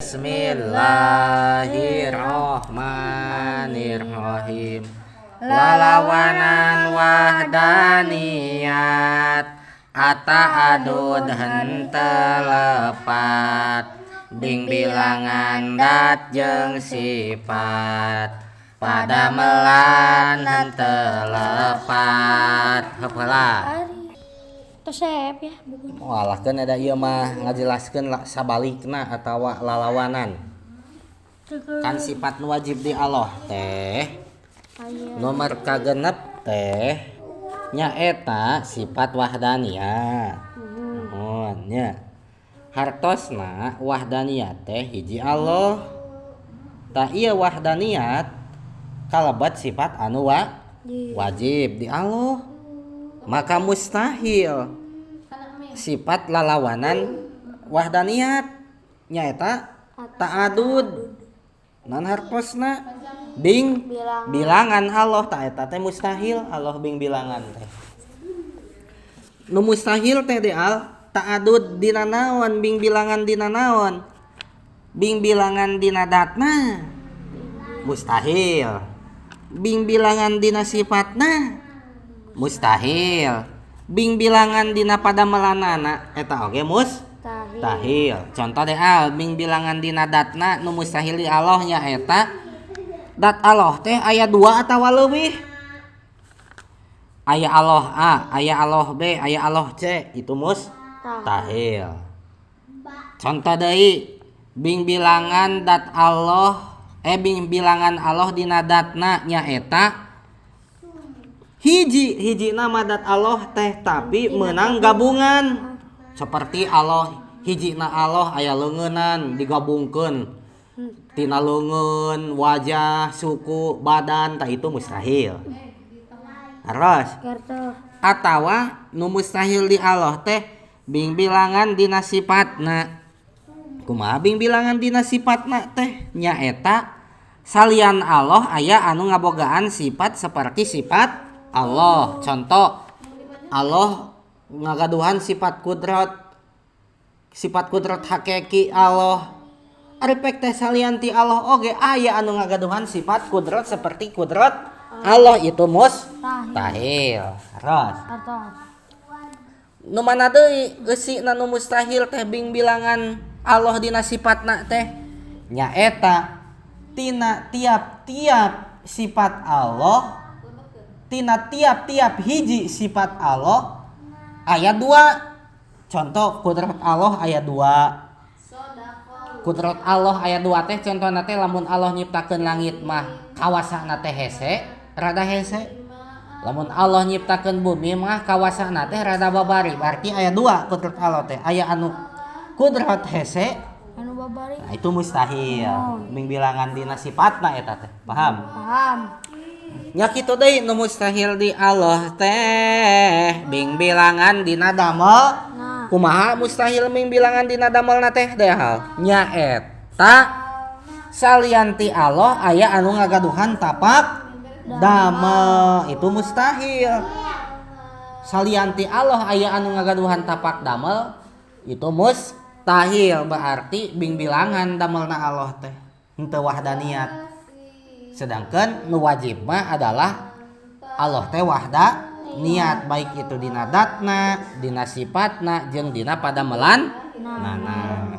Bismillahirrahmanirrahim. Lalawanan wahdaniyat ata'adud henteu lepat ding bilangan dat jeung sifat pada melan henteu lepat heula. Tosep ya. Walah kan ada ieu mah ngajelaskeun sabalikna atawa lalawanan. Kan sifat nu wajib di Allah teh nomor kagenep teh nyaeta sifat wahdaniyat. Mohon nya. Hartosna wahdaniyat teh hiji Allah. Ta ieu wahdaniyat kalebat sifat anu wajib di Allah. Maka mustahil sifat lalawanan wahdaniyat nyaeta ta'adud nan hartosna bing bilangan Allah ta eta teh mustahil Allah bing bilangan teh nu mustahil teh deal ta'adud dina naon bing bilangan dina naon bing bilangan dina datna mustahil bing bilangan dina sifatna mustahil bing bilangan dina pada melanana eta oge mustahil. Contoh deal bing bilangan dina datna nu mustahil di Allah nya eta dat Allah teh aya 2 atawa leuwih. Aya Allah A, aya Allah B, aya Allah C, itu mustahil. Contoh deui bing bilangan dat Allah bing bilangan Allah dina datna nya eta hiji nama dat Allah teh tapi menang gabungan seperti Allah hijina Allah aya leungeunnan digabungkeun tina leungeun wajah suku badan tah itu mustahil. Terus atawa nu mustahil di Allah teh bing bilangan dina sifatna. Kumaha bing bilangan dina sifatna teh nyaeta salian Allah aya anu ngabogaan sifat seperti sifat Allah. Contoh Allah ngagaduhan sifat kudrat hakiki Allah arepek teh salianti Allah oge aya anu ngagaduhan sifat kudrat seperti kudrat Allah itu mustahil. Terus nu mana deui eusina nu mustahil teh bing bilangan Allah dina sifatna teh nyaeta tina tiap-tiap sifat Allah tina tiap-tiap hiji sifat Allah aya 2. Contoh kudrat Allah aya 2. Kudrat Allah aya 2 teh contohna teh lamun Allah nyiptakeun langit mah kawasana teh hese rada hese. Lamun Allah nyiptakeun bumi mah kawasana teh rada babari. Berarti aya 2 kudrat Allah teh. Aya anu kudrat hese anu babari. Nah, itu mustahil. Bing bilangan dina sifatna eta teh. Paham? Nya kitu deui nu mustahil di Allah teh bing bilangan dina damel. Kumaha mustahil bing bilangan dina damelna teh dehal nya eta salianti Allah aya anu ngagaduhan tapak damel itu mustahil. Salianti Allah aya anu ngagaduhan tapak damel itu mustahil. Berarti bing bilangan damelna Allah teh henteu wahdaniyat. Sedangkan nu wajib mah adalah Allah teh wahdaniyat baik itu dina datna, dina sifatna jeung dina pada melan. Nah.